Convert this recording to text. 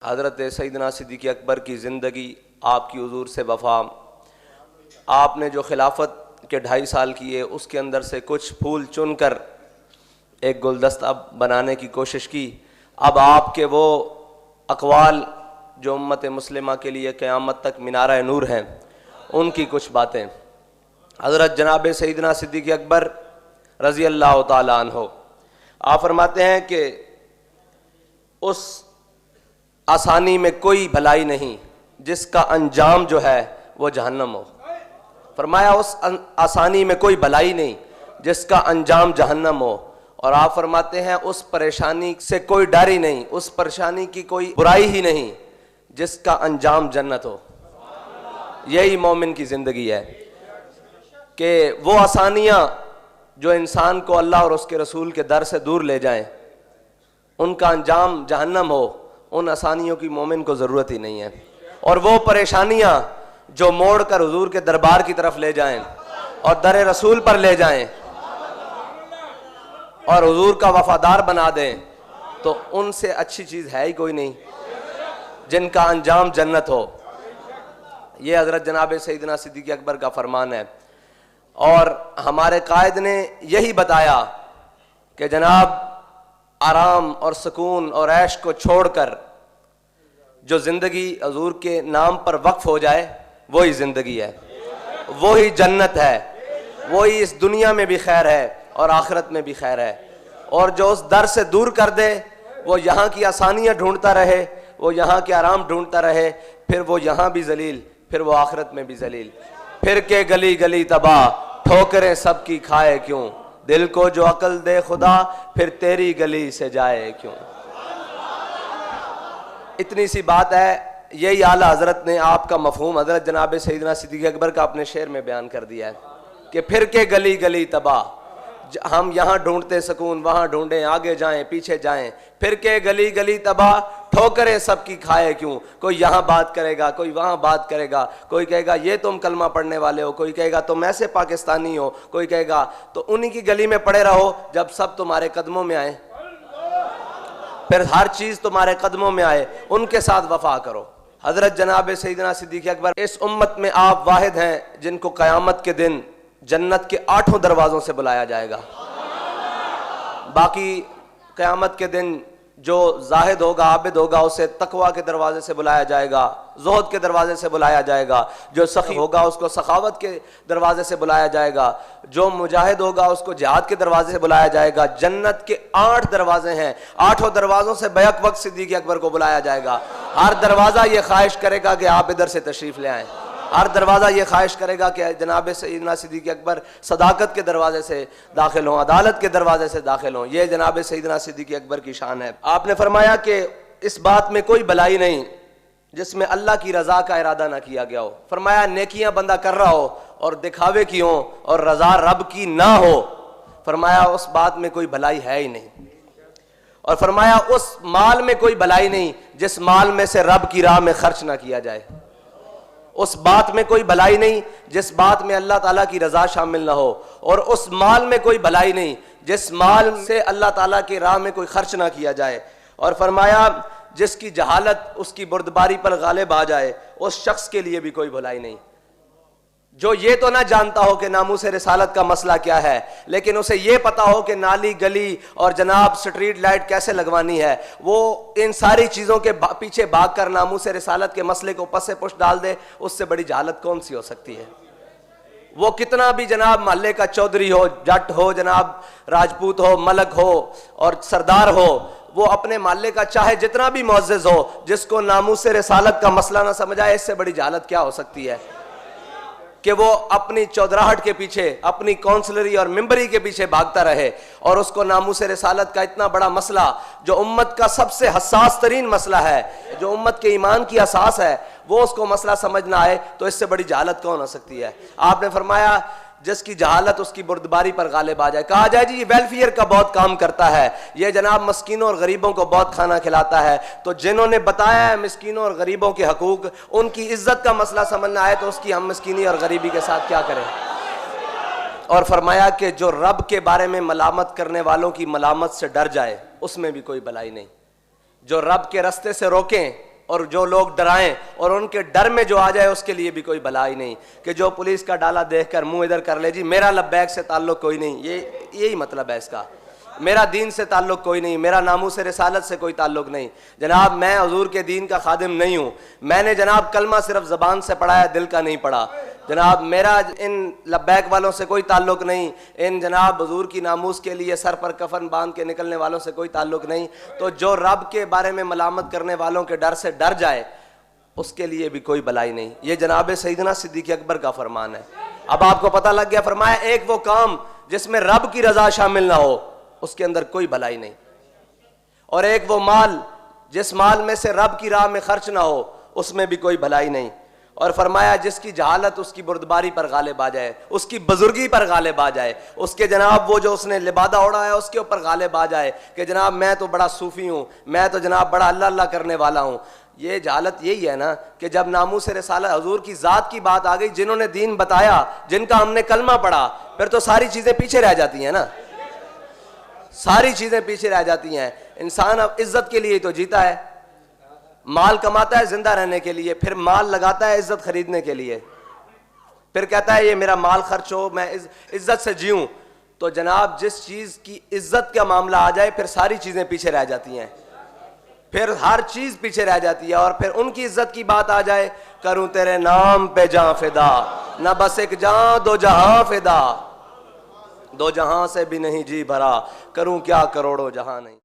حضرت سیدنا صدیق اکبر کی زندگی، آپ کی حضور سے وفا، آپ نے جو خلافت کے 2.5 سال کیے اس کے اندر سے کچھ پھول چن کر ایک گلدستہ بنانے کی کوشش کی۔ اب آپ کے وہ اقوال جو امت مسلمہ کے لیے قیامت تک منارہ نور ہیں، ان کی کچھ باتیں۔ حضرت جناب سیدنا صدیق اکبر رضی اللہ تعالیٰ عنہ آپ فرماتے ہیں کہ اس آسانی میں کوئی بھلائی نہیں جس کا انجام جو ہے وہ جہنم ہو۔ فرمایا اس آسانی میں کوئی بھلائی نہیں جس کا انجام جہنم ہو، اور آپ فرماتے ہیں اس پریشانی سے کوئی ڈر ہی نہیں، اس پریشانی کی کوئی برائی ہی نہیں جس کا انجام جنت ہو۔ یہی مومن کی زندگی ہے کہ وہ آسانیاں جو انسان کو اللہ اور اس کے رسول کے در سے دور لے جائیں، ان کا انجام جہنم ہو، ان آسانیوں کی مومن کو ضرورت ہی نہیں ہے۔ اور وہ پریشانیاں جو موڑ کر حضور کے دربار کی طرف لے جائیں اور در رسول پر لے جائیں اور حضور کا وفادار بنا دیں، تو ان سے اچھی چیز ہے ہی کوئی نہیں جن کا انجام جنت ہو۔ یہ حضرت جناب سیدنا صدیق اکبر کا فرمان ہے، اور ہمارے قائد نے یہی بتایا کہ جناب آرام اور سکون اور عیش کو چھوڑ کر جو زندگی حضور کے نام پر وقف ہو جائے وہی زندگی ہے، وہی جنت ہے، وہی اس دنیا میں بھی خیر ہے اور آخرت میں بھی خیر ہے۔ اور جو اس در سے دور کر دے، وہ یہاں کی آسانیاں ڈھونڈتا رہے، وہ یہاں کے آرام ڈھونڈتا رہے، پھر وہ یہاں بھی ذلیل، پھر وہ آخرت میں بھی ذلیل۔ پھر کے گلی گلی تباہ، ٹھوکریں سب کی کھائے کیوں، دل کو جو عقل دے خدا، پھر تیری گلی سے جائے کیوں۔ اتنی سی بات ہے، یہی اعلیٰ حضرت نے آپ کا مفہوم حضرت جناب سیدنا صدیق اکبر کا اپنے شعر میں بیان کر دیا ہے کہ پھر کے گلی گلی تباہ، ہم یہاں ڈھونڈتے سکون، وہاں ڈھونڈیں، آگے جائیں پیچھے جائیں، پھر کے گلی گلی تباہ، ٹھوکریں سب کی کھائے کیوں۔ کوئی یہاں بات کرے گا، کوئی وہاں بات کرے گا، کوئی کہے گا یہ تم کلمہ پڑھنے والے ہو، کوئی کہے گا تم ایسے پاکستانی ہو، کوئی کہے گا تو انہی کی گلی میں پڑے رہو جب سب تمہارے قدموں میں آئیں، پھر ہر چیز تمہارے قدموں میں آئے، ان کے ساتھ وفا کرو۔ حضرت جناب سیدنا صدیق اکبر اس امت میں آپ واحد ہیں جن کو قیامت کے دن جنت کے 8 دروازوں سے بلایا جائے گا۔ باقی قیامت کے دن جو زاہد ہوگا، عابد ہوگا، اسے تقویٰ کے دروازے سے بلایا جائے گا، زہد کے دروازے سے بلایا جائے گا، جو سخی ہوگا اس کو سخاوت کے دروازے سے بلایا جائے گا، جو مجاہد ہوگا اس کو جہاد کے دروازے سے بلایا جائے گا۔ جنت کے 8 دروازے ہیں، 8 دروازوں سے بیک وقت صدیق اکبر کو بلایا جائے گا۔ ہر دروازہ یہ خواہش کرے گا کہ آپ ادھر سے تشریف لے آئیں، ہر دروازہ یہ خواہش کرے گا کہ جناب سیدنا صدیق اکبر صداقت کے دروازے سے داخل ہوں، عدالت کے دروازے سے داخل ہوں۔ یہ جناب سیدنا صدیق اکبر کی شان ہے۔ آپ نے فرمایا کہ اس بات میں کوئی بھلائی نہیں جس میں اللہ کی رضا کا ارادہ نہ کیا گیا ہو۔ فرمایا نیکیاں بندہ کر رہا ہو اور دکھاوے کی ہوں اور رضا رب کی نہ ہو، فرمایا اس بات میں کوئی بھلائی ہے ہی نہیں۔ اور فرمایا اس مال میں کوئی بھلائی نہیں جس مال میں سے رب کی راہ میں خرچ نہ کیا جائے، اس بات میں کوئی بھلائی نہیں جس بات میں اللہ تعالیٰ کی رضا شامل نہ ہو، اور اس مال میں کوئی بھلائی نہیں جس مال سے اللہ تعالیٰ کی راہ میں کوئی خرچ نہ کیا جائے۔ اور فرمایا جس کی جہالت اس کی بردباری پر غالب آ جائے، اس شخص کے لیے بھی کوئی بھلائی نہیں۔ جو یہ تو نہ جانتا ہو کہ ناموس رسالت کا مسئلہ کیا ہے، لیکن اسے یہ پتا ہو کہ نالی گلی اور جناب سٹریٹ لائٹ کیسے لگوانی ہے، وہ ان ساری چیزوں کے پیچھے بھاگ کر ناموس رسالت کے مسئلے کو پس پش ڈال دے، اس سے بڑی جہالت کون سی ہو سکتی ہے؟ وہ کتنا بھی جناب محلے کا چودھری ہو، جٹ ہو، جناب راجپوت ہو، ملک ہو اور سردار ہو، وہ اپنے محلے کا چاہے جتنا بھی معزز ہو، جس کو ناموس رسالت کا مسئلہ نہ سمجھائے، اس سے بڑی جہالت کیا ہو سکتی ہے کہ وہ اپنی چودراہٹ کے پیچھے، اپنی کونسلری اور ممبری کے پیچھے بھاگتا رہے، اور اس کو ناموس رسالت کا اتنا بڑا مسئلہ جو امت کا سب سے حساس ترین مسئلہ ہے، جو امت کے ایمان کی اساس ہے، وہ اس کو مسئلہ سمجھ نہ آئے، تو اس سے بڑی جہالت کون ہو سکتی ہے؟ آپ نے فرمایا جس کی جہالت اس کی بردباری پر غالب آ جائے، کہا جائے جی یہ ویلفیئر کا بہت کام کرتا ہے، یہ جناب مسکینوں اور غریبوں کو بہت کھانا کھلاتا ہے، تو جنہوں نے بتایا ہے مسکینوں اور غریبوں کے حقوق، ان کی عزت کا مسئلہ سمجھنا آئے تو اس کی ہم مسکینی اور غریبی کے ساتھ کیا کریں؟ اور فرمایا کہ جو رب کے بارے میں ملامت کرنے والوں کی ملامت سے ڈر جائے، اس میں بھی کوئی بھلائی نہیں۔ جو رب کے رستے سے روکیں اور جو لوگ ڈرائیں اور ان کے ڈر میں جو آ جائے اس کے لیے بھی کوئی بھلائی نہیں، کہ جو پولیس کا ڈالا دیکھ کر منہ ادھر کر لے جی میرا لبیک سے تعلق کوئی نہیں، یہی مطلب ہے اس کا، میرا دین سے تعلق کوئی نہیں، میرا ناموس رسالت سے کوئی تعلق نہیں، جناب میں حضور کے دین کا خادم نہیں ہوں، میں نے جناب کلمہ صرف زبان سے پڑھا ہے، دل کا نہیں پڑھا، جناب میرا ان لبیک والوں سے کوئی تعلق نہیں، ان جناب حضور کی ناموس کے لیے سر پر کفن باندھ کے نکلنے والوں سے کوئی تعلق نہیں، تو جو رب کے بارے میں ملامت کرنے والوں کے ڈر سے ڈر جائے اس کے لیے بھی کوئی بھلائی نہیں۔ یہ جناب سیدنا صدیق اکبر کا فرمان ہے۔ اب آپ کو پتہ لگ گیا، فرمایا ایک وہ کام جس میں رب کی رضا شامل نہ ہو اس کے اندر کوئی بھلائی نہیں، اور ایک وہ مال جس مال میں سے رب کی راہ میں خرچ نہ ہو اس میں بھی کوئی بھلائی نہیں، اور فرمایا جس کی جہالت اس کی بردباری پر غالب آ جائے، اس کی بزرگی پر غالب آ جائے، اس کے جناب وہ جو اس نے لبادہ اوڑھا ہے اس کے اوپر غالب آ جائے کہ جناب میں تو بڑا صوفی ہوں، میں تو جناب بڑا اللہ اللہ کرنے والا ہوں۔ یہ جہالت یہی ہے نا کہ جب ناموس رسالت حضور کی ذات کی بات آ گئی، جنہوں نے دین بتایا، جن کا ہم نے کلمہ پڑھا، پھر تو ساری چیزیں پیچھے رہ جاتی ہیں نا، ساری چیزیں پیچھے رہ جاتی ہیں۔ انسان اب عزت کے لیے تو جیتا ہے، مال کماتا ہے زندہ رہنے کے لیے، پھر مال لگاتا ہے عزت خریدنے کے لیے، پھر کہتا ہے یہ میرا مال خرچ ہو میں عزت سے جیوں، تو جناب جس چیز کی عزت کا معاملہ آ جائے پھر ساری چیزیں پیچھے رہ جاتی ہیں، پھر ہر چیز پیچھے رہ جاتی ہے، اور پھر ان کی عزت کی بات آ جائے، کروں تیرے نام پہ جاں فدا، نہ بس ایک جاں دو جہاں فدا، دو جہاں سے بھی نہیں جی بھرا، کروں کیا کروڑوں جہاں نہیں۔